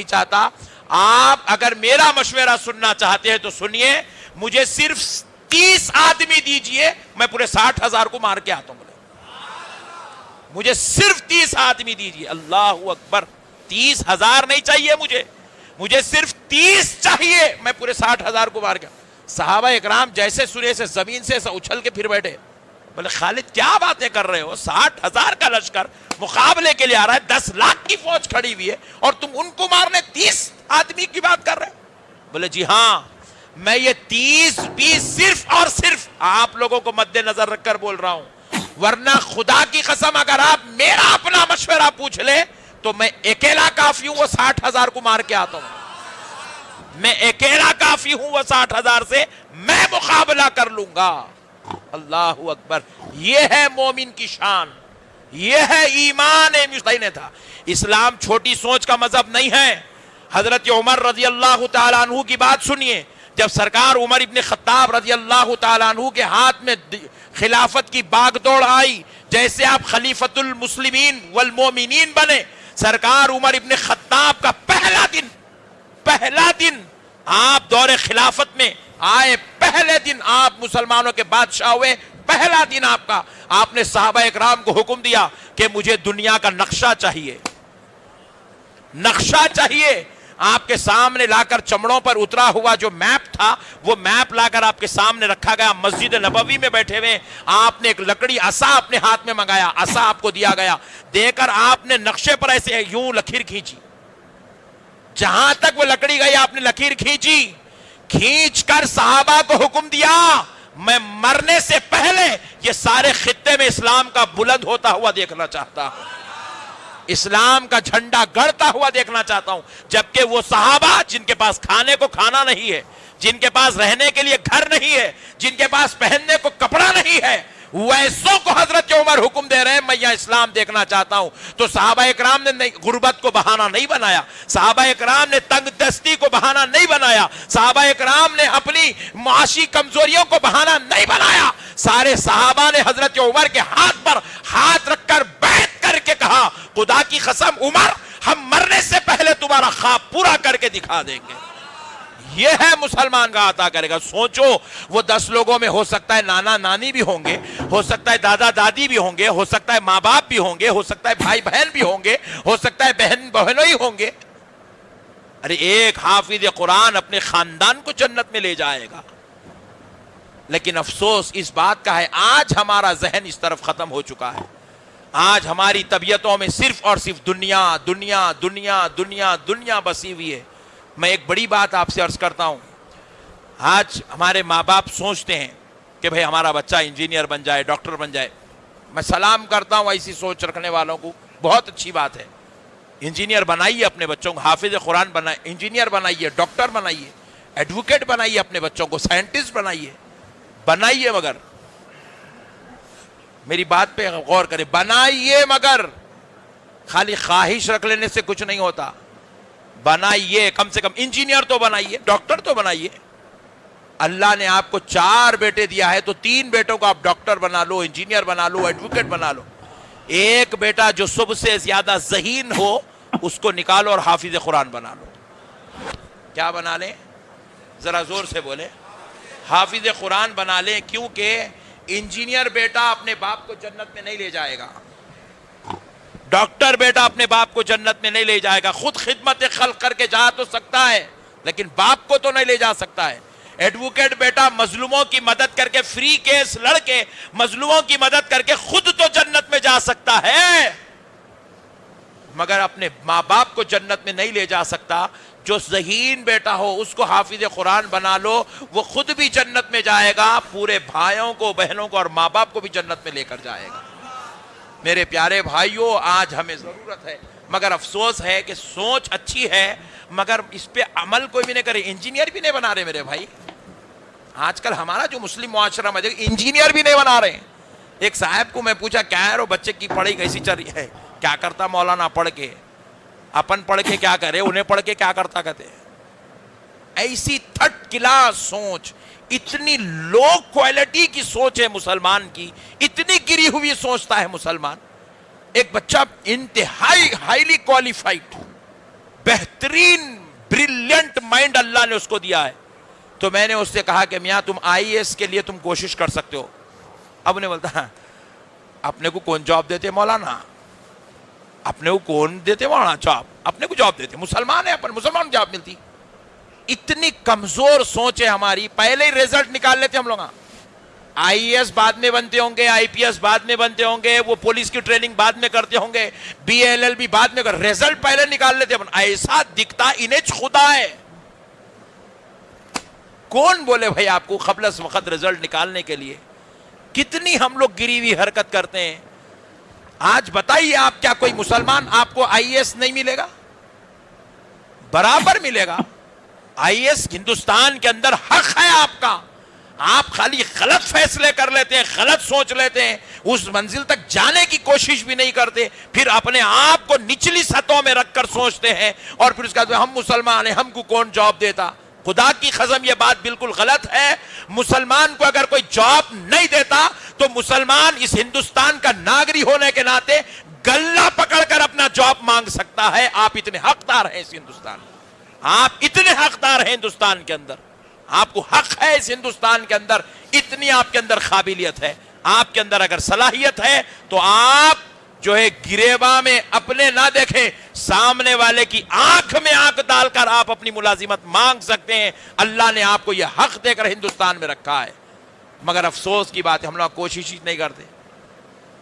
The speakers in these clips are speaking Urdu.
چاہتا. آپ اگر میرا مشورہ سننا چاہتے ہیں تو سنیے, مجھے صرف 30 آدمی دیجئے, میں پورے 60,000 کو مار کے آتا ہوں. مجھے صرف 30 آدمی دیجئے. اللہ اکبر, 30,000 نہیں چاہیے مجھے صرف 30 چاہیے, میں پورے 60,000 کو مار کے. صحابہ اکرام جیسے سنے سے زمین سے اچھل کے پھر بیٹھے. بولے خالد کیا باتیں کر رہے ہو, 60,000 کا لشکر مقابلے کے لیے آ رہا ہے, 10 لاکھ کی فوج کھڑی ہوئی ہے اور تم ان کو مارنے 30 آدمی کی بات کر رہے. بولے جی ہاں, میں یہ 30-20 صرف اور صرف آپ لوگوں کو مد نظر رکھ کر بول رہا ہوں, ورنہ خدا کی قسم اگر آپ میرا اپنا مشورہ پوچھ لیں تو میں اکیلا کافی ہوں, وہ 60,000 کو مار کے آتا ہوں. میں اکیلا کافی ہوں, وہ 60,000 سے میں مقابلہ کر لوں گا. اللہ اکبر, یہ ہے مومن کی شان, یہ ہے ایمان مستعین تھا. اسلام چھوٹی سوچ کا مذہب نہیں ہے. حضرت عمر رضی اللہ تعالیٰ عنہ کی بات سنیے, جب سرکار عمر ابن خطاب رضی اللہ تعالیٰ عنہ کے ہاتھ میں خلافت کی باغ دوڑ آئی, جیسے آپ خلیفۃ المسلمین والمومنین بنے, سرکار عمر ابن خطاب کا پہلا دن آپ دور خلافت میں آئے, پہلے دن آپ مسلمانوں کے بادشاہ ہوئے, پہلا دن آپ نے صحابہ اکرام کو حکم دیا کہ مجھے دنیا کا نقشہ چاہیے. آپ کے سامنے لا کر چمڑوں پر اترا ہوا جو میپ تھا, وہ میپ لا کر آپ کے سامنے رکھا گیا. مسجد نبوی میں بیٹھے ہوئے آپ نے ایک لکڑی عصا اپنے ہاتھ میں منگایا, عصا آپ کو دیا گیا, دے کر آپ نے نقشے پر ایسے یوں لکیر کھینچی, جہاں تک وہ لکڑی گئی آپ نے لکیر کھینچ کر صحابہ کو حکم دیا, میں مرنے سے پہلے یہ سارے خطے میں اسلام کا بلند ہوتا ہوا دیکھنا چاہتا ہوں, اسلام کا جھنڈا گڑتا ہوا دیکھنا چاہتا ہوں. جبکہ وہ صحابہ جن کے پاس کھانے کو کھانا نہیں ہے, جن کے پاس رہنے کے لیے گھر نہیں ہے, جن کے پاس پہننے کو کپڑا نہیں ہے, ویسوں کو حضرت عمر حکم دے رہے ہیں میں یہاں اسلام دیکھنا چاہتا ہوں. تو صحابہ اکرام نے غربت کو بہانہ نہیں بنایا, صحابہ اکرام نے تنگ دستی کو بہانہ نہیں بنایا, صحابہ اکرام نے اپنی معاشی کمزوریوں کو بہانہ نہیں بنایا. سارے صحابہ نے حضرت عمر کے ہاتھ پر ہاتھ رکھ کر بیعت کر کے کہا, خدا کی قسم عمر, ہم مرنے سے پہلے تمہارا خواب پورا کر کے دکھا دیں گے. یہ ہے مسلمان کا عطا کرے گا. سوچو, وہ 10 لوگوں میں ہو سکتا ہے نانا نانی بھی ہوں گے, ہو سکتا ہے دادا دادی بھی ہوں گے, ہو سکتا ہے ماں باپ بھی ہوں گے, ہو سکتا ہے بھائی بہن بھی ہوں گے, ہو سکتا ہے بہن بہنوں ہی ہوں گے. ارے ایک حافظ قرآن اپنے خاندان کو جنت میں لے جائے گا. لیکن افسوس اس بات کا ہے, آج ہمارا ذہن اس طرف ختم ہو چکا ہے. آج ہماری طبیعتوں میں صرف اور صرف دنیا دنیا دنیا دنیا دنیا بسی ہوئی ہے. میں ایک بڑی بات آپ سے عرض کرتا ہوں, آج ہمارے ماں باپ سوچتے ہیں کہ بھئی ہمارا بچہ انجینئر بن جائے, ڈاکٹر بن جائے. میں سلام کرتا ہوں ایسی سوچ رکھنے والوں کو, بہت اچھی بات ہے. انجینئر بنائیے اپنے بچوں کو, حافظ قرآن بنائیے, انجینئر بنائیے, ڈاکٹر بنائیے, ایڈوکیٹ بنائیے اپنے بچوں کو, سائنٹسٹ بنائیے, مگر میری بات پہ غور کریں, بنائیے مگر خالی خواہش رکھ لینے سے کچھ نہیں ہوتا. بنائیے, کم سے کم انجینئر تو بنائیے, ڈاکٹر تو بنائیے. اللہ نے آپ کو 4 بیٹے دیا ہے تو 3 بیٹوں کو آپ ڈاکٹر بنا لو, انجینئر بنا لو, ایڈوکیٹ بنا لو. ایک بیٹا جو سب سے زیادہ ذہین ہو اس کو نکالو اور حافظ قرآن بنا لو. کیا بنا لیں, ذرا زور سے بولے, حافظ قرآن بنا لیں. کیونکہ انجینئر بیٹا اپنے باپ کو جنت میں نہیں لے جائے گا, ڈاکٹر بیٹا اپنے باپ کو جنت میں نہیں لے جائے گا. خود خدمت خلق کر کے جا تو سکتا ہے لیکن باپ کو تو نہیں لے جا سکتا ہے. ایڈوکیٹ بیٹا مظلوموں کی مدد کر کے, فری کیس لڑ کے مظلوموں کی مدد کر کے خود تو جنت میں جا سکتا ہے مگر اپنے ماں باپ کو جنت میں نہیں لے جا سکتا. جو ذہین بیٹا ہو اس کو حافظ قرآن بنا لو, وہ خود بھی جنت میں جائے گا, پورے بھائیوں کو, بہنوں کو اور ماں باپ کو بھی جنت میں لے کر جائے گا. میرے پیارے بھائیوں, آج ہمیں ضرورت ہے, مگر افسوس ہے کہ سوچ اچھی ہے مگر اس پہ عمل کوئی بھی نہیں کرے. انجینئر بھی نہیں بنا رہے میرے بھائی. آج کل ہمارا جو مسلم معاشرہ میں انجینئر بھی نہیں بنا رہے ہیں. ایک صاحب کو میں پوچھا کیا ہے, وہ بچے کی پڑھائی کیسی چل رہی ہے, کیا کرتا مولانا پڑھ کے, اپن پڑھ کے کیا کرے, انہیں پڑھ کے کیا کرتا کہتے ہیں. ایسی تھرڈ کلاس سوچ, اتنی لو کوالٹی کی سوچ ہے مسلمان کی, اتنی گری ہوئی سوچتا ہے مسلمان. ایک بچہ انتہائی ہائیلی کوالیفائڈ, بہترین بریلینٹ مائنڈ اللہ نے اس کو دیا ہے. تو میں نے اس سے کہا کہ میاں تم آئی ایس کے لیے تم کوشش کر سکتے ہو. اب نے بولتا اپنے کو کون جاب دیتے مولانا, اپنے کو کون دیتے مولانا جاب, اپنے کو جاب دیتے مسلمان ہے, اپن مسلمان جاب ملتی. اتنی کمزور سوچ ہے ہماری, پہلے ہی ریزلٹ نکال لیتے ہم لوگ. آئی ایس بعد میں بنتے ہوں گے, آئی پی ایس بعد میں بنتے ہوں گے, وہ پولیس کی ٹریننگ بعد میں کرتے ہوں گے, بی ایل ایل بھی بعد میں, ریزلٹ پہلے نکال لیتے. ایسا دکھتا انہیں خدا ہے. کون بولے بھائی آپ کو قبل از وقت رزلٹ نکالنے کے لیے؟ کتنی ہم لوگ گری ہوئی حرکت کرتے ہیں. آج بتائیے آپ, کیا کوئی مسلمان آپ کو آئی ایس نہیں ملے گا؟ برابر ملے گا. آئی ایس ہندوستان کے اندر حق ہے آپ کا. آپ خالی غلط فیصلے کر لیتے ہیں, غلط سوچ لیتے ہیں, اس منزل تک جانے کی کوشش بھی نہیں کرتے, پھر اپنے آپ کو نچلی سطحوں میں رکھ کر سوچتے ہیں, اور پھر اس کے بعد ہم مسلمان ہیں, ہم کو کون جاب دیتا. خدا کی قسم یہ بات بالکل غلط ہے. مسلمان کو اگر کوئی جاب نہیں دیتا تو مسلمان اس ہندوستان کا ناگری ہونے کے ناطے گلہ پکڑ کر اپنا جاب مانگ سکتا ہے. آپ اتنے حقدار ہیں اس ہندوستان میں, آپ اتنے حقدار ہیں ہندوستان کے اندر, آپ کو حق ہے اس ہندوستان کے اندر, اتنی آپ کے اندر قابلیت ہے, آپ کے اندر اگر صلاحیت ہے تو آپ جو ہے گریباں میں اپنے نہ دیکھیں, سامنے والے کی آنکھ میں آنکھ ڈال کر آپ اپنی ملازمت مانگ سکتے ہیں. اللہ نے آپ کو یہ حق دے کر ہندوستان میں رکھا ہے. مگر افسوس کی بات ہے ہم لوگ کوشش ہی نہیں کرتے,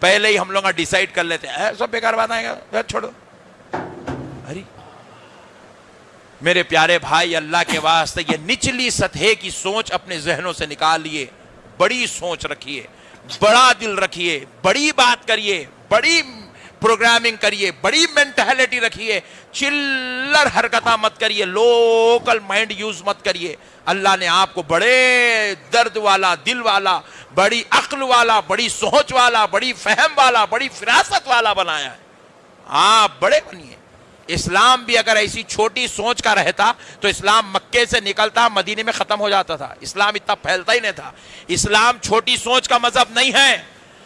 پہلے ہی ہم لوگ ڈیسائیڈ کر لیتے ہیں سب بیکار بات آئے گا, چھوڑو. ارے میرے پیارے بھائی, اللہ کے واسطے یہ نچلی سطح کی سوچ اپنے ذہنوں سے نکالیے, بڑی سوچ رکھیے, بڑا دل رکھیے, بڑی بات کریے, بڑی پروگرامنگ کریے, بڑی مینٹیلٹی رکھیے, چلر حرکتہ مت کریے, لوکل مائنڈ یوز مت کریے. اللہ نے آپ کو بڑے درد والا, دل والا, بڑی عقل والا, بڑی سوچ والا, بڑی فہم والا, بڑی فراست والا بنایا ہے. آپ بڑے بنیے. اسلام بھی اگر ایسی چھوٹی سوچ کا رہتا تو اسلام مکے سے نکلتا مدینے میں ختم ہو جاتا تھا. اسلام اتنا پھیلتا ہی نہیں تھا. اسلام چھوٹی سوچ کا مذہب نہیں ہے.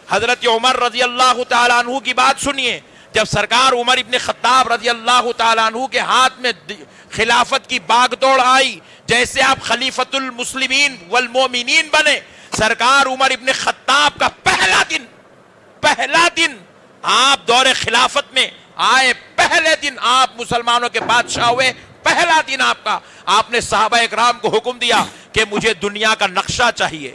حضرت عمر رضی اللہ تعالیٰ عنہ کی بات سنیے, جب سرکار عمر ابن خطاب رضی اللہ تعالیٰ عنہ کے ہاتھ میں خلافت کی باغ دوڑ آئی, جیسے آپ خلیفۃ المسلمین والمومنین بنے, سرکار عمر ابن خطاب کا پہلا دن آپ دور خلافت میں آئے, پہلے دن آپ مسلمانوں کے بادشاہ ہوئے, پہلا دن آپ کا, آپ نے صحابہ اکرام کو حکم دیا کہ مجھے دنیا کا نقشہ چاہیے,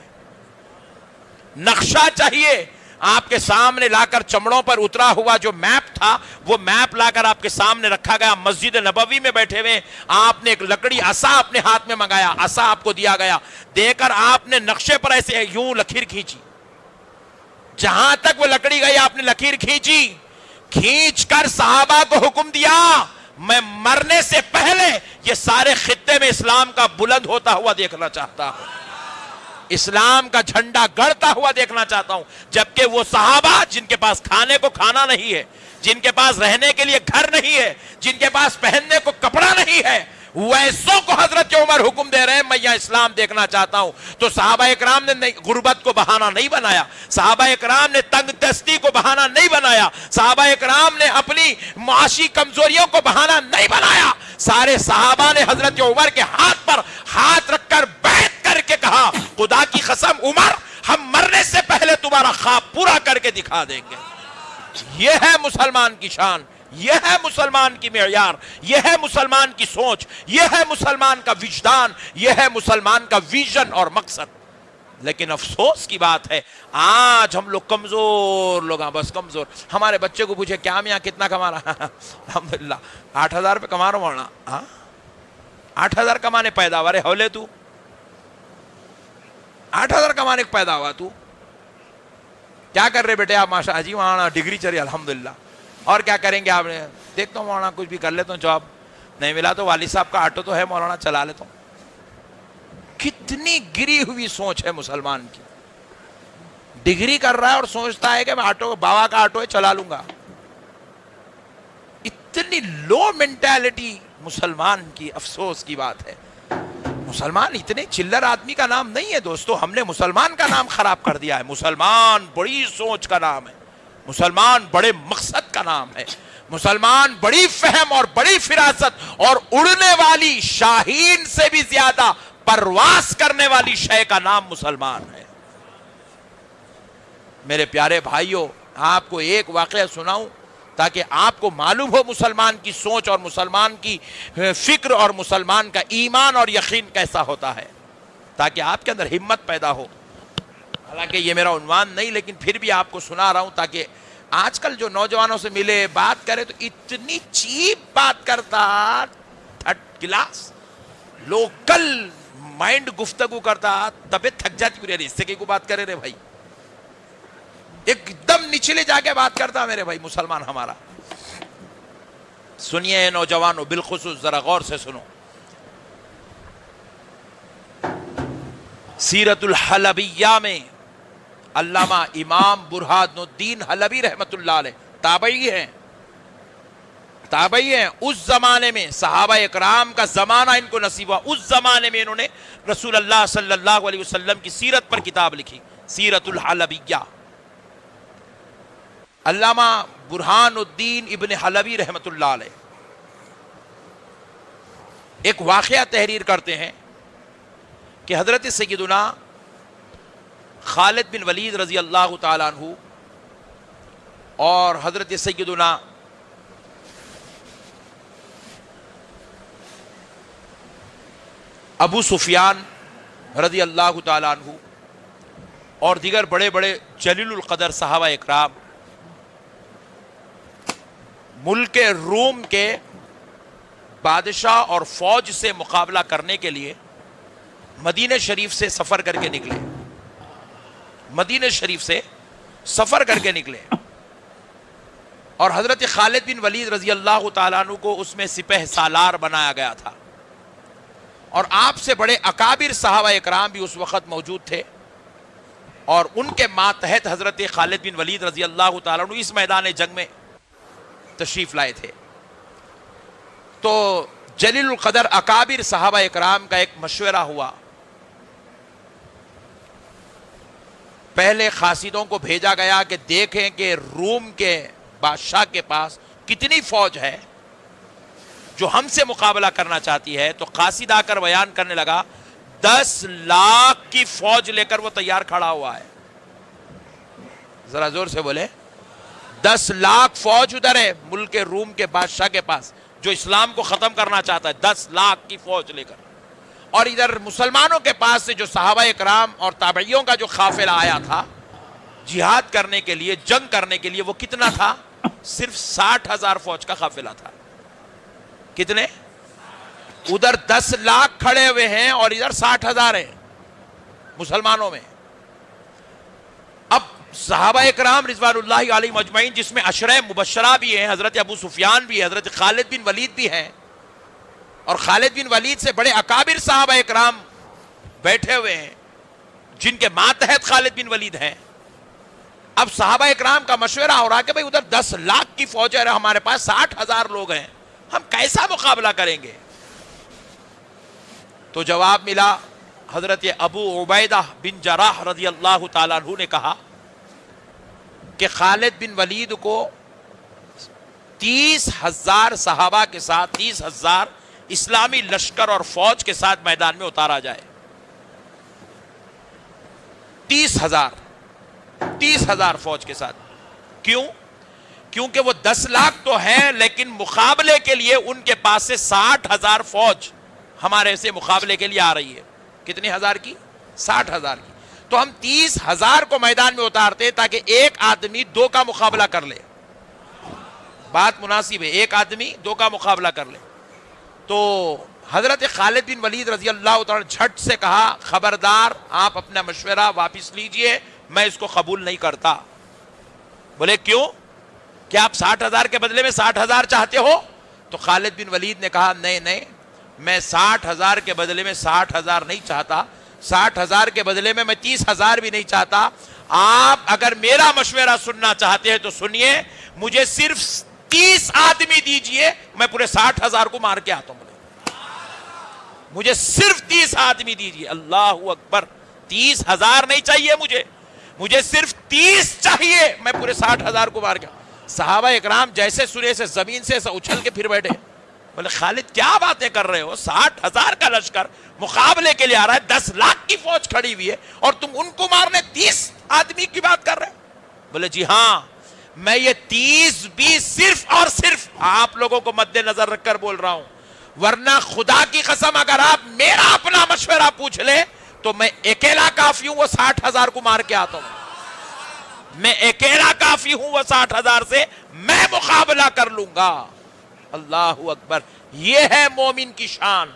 نقشہ چاہیے. آپ کے سامنے لا کر چمڑوں پر اترا ہوا جو میپ تھا وہ میپ لا کر آپ کے سامنے رکھا گیا. مسجد نبوی میں بیٹھے ہوئے آپ نے ایک لکڑی عصا اپنے ہاتھ میں منگایا, عصا آپ کو دیا گیا, دے کر آپ نے نقشے پر ایسے یوں لکیر کھینچی, جہاں تک وہ لکڑی گئی آپ نے لکیر کھینچی, کھینچ کر صحابہ کو حکم دیا میں مرنے سے پہلے یہ سارے خطے میں اسلام کا بلند ہوتا ہوا دیکھنا چاہتا ہوں, اسلام کا جھنڈا گڑتا ہوا دیکھنا چاہتا ہوں. جبکہ وہ صحابہ جن کے پاس کھانے کو کھانا نہیں ہے, جن کے پاس رہنے کے لیے گھر نہیں ہے, جن کے پاس پہننے کو کپڑا نہیں ہے, ویسوں کو حضرت عمر حکم دے رہے ہیں میں یہاں اسلام دیکھنا چاہتا ہوں. تو صحابہ اکرام نے غربت کو بہانہ نہیں بنایا, صحابہ اکرام نے تنگ دستی کو بہانہ نہیں بنایا, صحابہ اکرام نے اپنی معاشی کمزوریوں کو بہانہ نہیں بنایا. سارے صحابہ نے حضرت عمر کے ہاتھ پر ہاتھ رکھ کر بیعت کر کے کہا خدا کی قسم عمر ہم مرنے سے پہلے تمہارا خواب پورا کر کے دکھا دیں گے. یہ ہے مسلمان کی شان, یہ ہے مسلمان کی معیار, یہ ہے مسلمان کی سوچ, یہ ہے مسلمان کا وجدان, یہ ہے مسلمان کا ویژن اور مقصد. لیکن افسوس کی بات ہے آج ہم لوگ کمزور لوگ ہیں, بس کمزور. ہمارے بچے کو پوچھے کیا میاں کتنا کما رہا, الحمدللہ 8,000 روپے کما رہا ہوں مولانا. 8,000 کمانے پیدا ہوا, رے ہولے تو 8,000 کمانے پیدا ہوا, تو کیا کر رہے بیٹے آپ؟ ماشاء جی مولانا ڈگری چلی الحمدللہ. اور کیا کریں گے آپ نے؟ دیکھتا ہوں مولانا کچھ بھی کر لیتا ہوں, جاب نہیں ملا تو والد صاحب کا آٹو تو ہے مولانا چلا لیتا ہوں. کتنی گری ہوئی سوچ ہے مسلمان کی. ڈگری کر رہا ہے اور سوچتا ہے کہ میں آٹو, بابا کا آٹو ہے چلا لوں گا. اتنی لو مینٹیلٹی مسلمان کی, افسوس کی بات ہے. مسلمان اتنے چلر آدمی کا نام نہیں ہے دوستو, ہم نے مسلمان کا نام خراب کر دیا ہے. مسلمان بڑی سوچ کا نام ہے, مسلمان بڑے مقصد کا نام ہے, مسلمان بڑی فہم اور بڑی فراست اور اڑنے والی شاہین سے بھی زیادہ پرواز کرنے والی شے کا نام مسلمان ہے۔ میرے پیارے بھائیوں، آپ کو ایک واقعہ سناؤں تاکہ آپ کو معلوم ہو مسلمان کی سوچ اور مسلمان کی فکر اور مسلمان کا ایمان اور یقین کیسا ہوتا ہے، تاکہ آپ کے اندر ہمت پیدا ہو۔ حالانکہ یہ میرا عنوان نہیں، لیکن پھر بھی آپ کو سنا رہا ہوں تاکہ آج کل جو نوجوانوں سے ملے بات کرے تو اتنی چیپ بات کرتا، تھرڈ کلاس لوکل مائنڈ گفتگو کرتا، طبیعت تھک جاتی پوری، اس سے کی کو بات کرے رے بھائی، ایک دم نچلے جا کے بات کرتا میرے بھائی مسلمان ہمارا۔ سنیے نوجوانوں، بالخصوص ذرا غور سے سنو، سیرت الحلبیہ میں علامہ امام برہان الدین حلبی رحمت اللہ علیہ تابعی ہیں، اس زمانے میں صحابہ اکرام کا زمانہ ان کو نصیب ہوا، اس زمانے میں انہوں نے رسول اللہ صلی اللہ علیہ وسلم کی سیرت پر کتاب لکھی، سیرت الحلبیہ۔ علامہ برہان الدین ابن حلبی رحمت اللہ علیہ ایک واقعہ تحریر کرتے ہیں کہ حضرت سیدنا خالد بن ولید رضی اللہ تعالیٰ عنہ اور حضرت سیدنا ابو سفیان رضی اللہ تعالیٰ عنہ اور دیگر بڑے بڑے جلیل القدر صحابہ اکرام ملک روم کے بادشاہ اور فوج سے مقابلہ کرنے کے لیے مدینہ شریف سے سفر کر کے نکلے، مدینہ شریف سے سفر کر کے نکلے، اور حضرت خالد بن ولید رضی اللہ تعالیٰ عنہ کو اس میں سپہ سالار بنایا گیا تھا، اور آپ سے بڑے اکابر صحابہ اکرام بھی اس وقت موجود تھے، اور ان کے ماتحت حضرت خالد بن ولید رضی اللہ تعالیٰ عنہ اس میدان جنگ میں تشریف لائے تھے۔ تو جلیل القدر اکابر صحابہ اکرام کا ایک مشورہ ہوا، پہلے قاصدوں کو بھیجا گیا کہ دیکھیں کہ روم کے بادشاہ کے پاس کتنی فوج ہے جو ہم سے مقابلہ کرنا چاہتی ہے۔ تو قاصد آ کر بیان کرنے لگا 10 لاکھ کی فوج لے کر وہ تیار کھڑا ہوا ہے، ذرا زور سے بولے، 10 لاکھ فوج ادھر ہے ملک روم کے بادشاہ کے پاس جو اسلام کو ختم کرنا چاہتا ہے، 10 لاکھ کی فوج لے کر، اور ادھر مسلمانوں کے پاس سے جو صحابہ اکرام اور تابعیوں کا جو قافلہ آیا تھا جہاد کرنے کے لیے، جنگ کرنے کے لیے، وہ کتنا تھا؟ صرف 60,000 فوج کا قافلہ تھا۔ کتنے؟ ادھر 10 لاکھ کھڑے ہوئے ہیں اور ادھر 60,000 ہیں مسلمانوں میں۔ اب صحابہ اکرام رضوان اللہ علیہ مجمعین، جس میں عشرہ مبشرہ بھی ہیں، حضرت ابو سفیان بھی ہے، حضرت خالد بن ولید بھی ہیں، اور خالد بن ولید سے بڑے اکابر صحابہ اکرام بیٹھے ہوئے ہیں جن کے ماتحت خالد بن ولید ہیں۔ اب صحابہ اکرام کا مشورہ ہو رہا کہ بھئی ادھر 10 لاکھ کی فوج ہے، ہمارے پاس 60,000 لوگ ہیں، ہم کیسا مقابلہ کریں گے؟ تو جواب ملا، حضرت ابو عبیدہ بن جراح رضی اللہ تعالیٰ عنہ نے کہا کہ خالد بن ولید کو 30,000 صحابہ کے ساتھ، 30,000 اسلامی لشکر اور فوج کے ساتھ میدان میں اتارا جائے۔ 30,000 فوج کے ساتھ۔ کیوں؟ کیونکہ وہ 10 لاکھ تو ہیں، لیکن مقابلے کے لیے ان کے پاس سے 60,000 فوج ہمارے سے مقابلے کے لیے آ رہی ہے۔ کتنے ہزار کی؟ 60,000 کی۔ تو ہم 30,000 کو میدان میں اتارتے تاکہ ایک آدمی 2 کا مقابلہ کر لے۔ بات مناسب ہے، ایک آدمی 2 کا مقابلہ کر لے۔ تو حضرت خالد بن ولید رضی اللہ تعالیٰ جھٹ سے کہا، خبردار، آپ اپنا مشورہ واپس لیجئے، میں اس کو قبول نہیں کرتا۔ بولے کیوں؟ کیا آپ 60,000 کے بدلے میں 60,000 چاہتے ہو؟ تو خالد بن ولید نے کہا، نہیں، میں 60,000 کے بدلے میں 60,000 نہیں چاہتا، 60,000 کے بدلے میں 30,000 بھی نہیں چاہتا۔ آپ اگر میرا مشورہ سننا چاہتے ہیں تو سنیے، مجھے صرف 30 آدمی دیجئے، میں پورے 60,000 کو مار کے آتا ہوں۔ مجھے صرف 30 آدمی دیجئے۔ اللہ اکبر! 30,000 نہیں چاہیے مجھے صرف 30 چاہیے، میں پورے 60,000 کو مار کے۔ صحابہ اکرام جیسے سورے سے زمین سے اچھل کے پھر بیٹھے. بولے خالد کیا باتیں کر رہے ہو؟ 60,000 کا لشکر مقابلے کے لیے آ رہا ہے, 10 لاکھ کی فوج کھڑی ہوئی ہے, اور تم ان کو مارنے 30 آدمی کی بات کر رہے ہو؟ بولے جی ہاں, میں یہ 30-20 صرف اور صرف آپ لوگوں کو مد نظر رکھ کر بول رہا ہوں, ورنہ خدا کی قسم اگر آپ میرا اپنا مشورہ پوچھ لیں تو میں اکیلا کافی ہوں, وہ 60,000 کو مار کے آتا ہوں. میں اکیلا کافی ہوں, وہ 60,000 سے میں مقابلہ کر لوں گا. اللہ اکبر. یہ ہے مومن کی شان,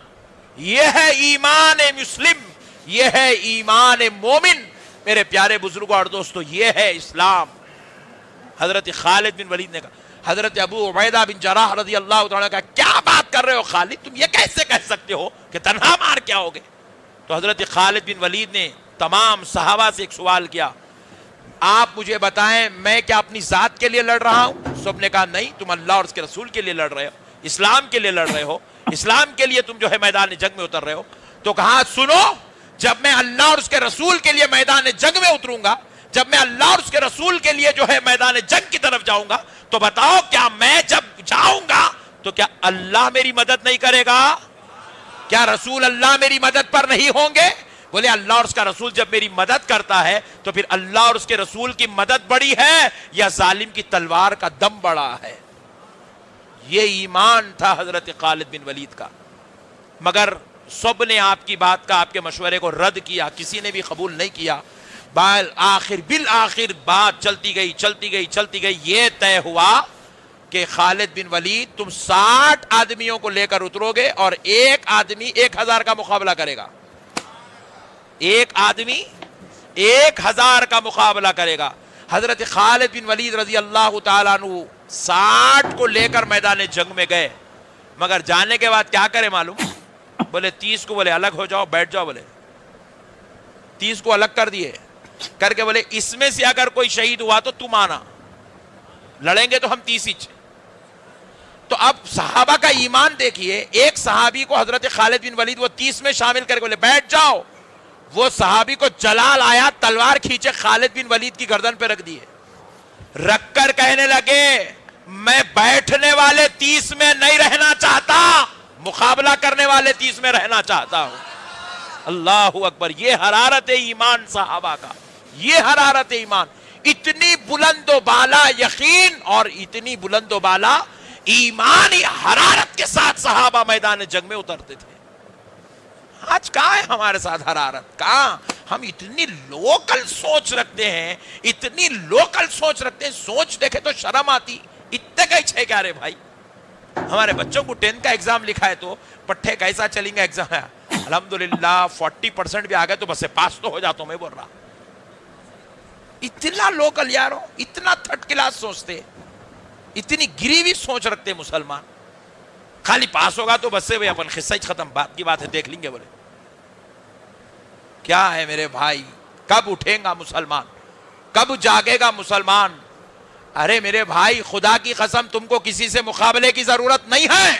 یہ ہے ایمان مسلم, یہ ہے ایمان مومن. میرے پیارے بزرگوں اور دوستو, یہ ہے اسلام. حضرت خالد بن ولید نے کہا, حضرت ابو عبیدہ بن جراح رضی اللہ تعالیٰ کا, کیا بات کر رہے ہو خالد, تم یہ کیسے کہہ سکتے ہو کہ تنہا مار کے آؤ گے؟ تو حضرت خالد بن ولید نے تمام صحابہ سے ایک سوال کیا, آپ مجھے بتائیں میں کیا اپنی ذات کے لیے لڑ رہا ہوں؟ سب نے کہا نہیں, تم اللہ اور اس کے رسول کے لیے لڑ رہے ہو, اسلام کے لیے لڑ رہے ہو, اسلام کے لیے تم جو ہے میدان جنگ میں اتر رہے ہو. تو کہا سنو, جب میں اللہ اور اس کے رسول کے لیے میدان جنگ میں اتروں گا, جب میں اللہ اور اس کے رسول کے لیے جو ہے میدان جنگ کی طرف جاؤں گا, تو بتاؤ کیا میں جب جاؤں گا تو کیا اللہ میری مدد نہیں کرے گا؟ کیا رسول اللہ میری مدد پر نہیں ہوں گے؟ بولے اللہ اور اس کا رسول جب میری مدد کرتا ہے تو پھر اللہ اور اس کے رسول کی مدد بڑی ہے یا ظالم کی تلوار کا دم بڑا ہے؟ یہ ایمان تھا حضرت خالد بن ولید کا. مگر سب نے آپ کی بات کا, آپ کے مشورے کو رد کیا, کسی نے بھی قبول نہیں کیا. بالآخر بات چلتی گئی. یہ طے ہوا کہ خالد بن ولید تم 60 آدمیوں کو لے کر اترو گے اور ایک آدمی 1000 کا مقابلہ کرے گا. ایک آدمی 1000 کا مقابلہ کرے گا. حضرت خالد بن ولید رضی اللہ تعالیٰ عنہ 60 کو لے کر میدان جنگ میں گئے, مگر جانے کے بعد کیا کرے معلوم؟ بولے 30 کو بولے الگ ہو جاؤ, بیٹھ جاؤ. بولے 30 کو الگ کر دیے, کر کے بولے اس میں سے اگر کوئی شہید ہوا تو تم آنا, لڑیں گے تو ہم 30 ہی. تو اب صحابہ کا ایمان دیکھیے, ایک صحابی کو حضرت خالد بن ولید وہ 30 میں شامل کر کے بولے بیٹھ جاؤ. وہ صحابی کو جلال آیا, تلوار کھینچے خالد بن ولید کی گردن پہ رکھ دیے, رکھ کر کہنے لگے میں بیٹھنے والے 30 میں نہیں رہنا چاہتا, مقابلہ کرنے والے 30 میں رہنا چاہتا ہوں. اللہ اکبر. یہ حرارت ایمان صحابہ کا, یہ حرارت ایمان. اتنی بلند و بالا یقین اور اتنی بلند و بالا ایمانی حرارت کے ساتھ صحابہ میدان جنگ میں اترتے تھے. آج کہاں ہے ہمارے ساتھ حرارت؟ کہاں؟ ہم اتنی لوکل سوچ رکھتے ہیں, اتنی لوکل سوچ رکھتے ہیں, سوچ دیکھے تو شرم آتی. اتنے کا ہی چھے کیا رے بھائی, ہمارے بچوں کو 10 کا ایگزام لکھا ہے تو پٹھے کیسا چلیں گے ایگزام ہے, الحمدللہ 40% بھی آ گئے تو بس پاس تو ہو جاتا ہوں. میں بول رہا اتنا لوکل یارو, اتنا تھرڈ کلاس سوچتے, اتنی گری ہوئی سوچ رکھتے مسلمان. خالی پاس ہوگا تو بس سے بھائی اپن قصہ ہی ختم, بات کی بات ہے دیکھ لیں گے. بولے کیا ہے میرے بھائی, کب اٹھیں گا مسلمان, کب جاگے گا مسلمان؟ ارے میرے بھائی خدا کی قسم تم کو کسی سے مقابلے کی ضرورت نہیں ہے,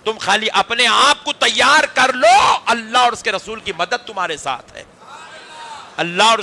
تم خالی اپنے آپ کو تیار کر لو, اللہ اور اس کے رسول کی مدد تمہارے ساتھ ہے. اللہ اور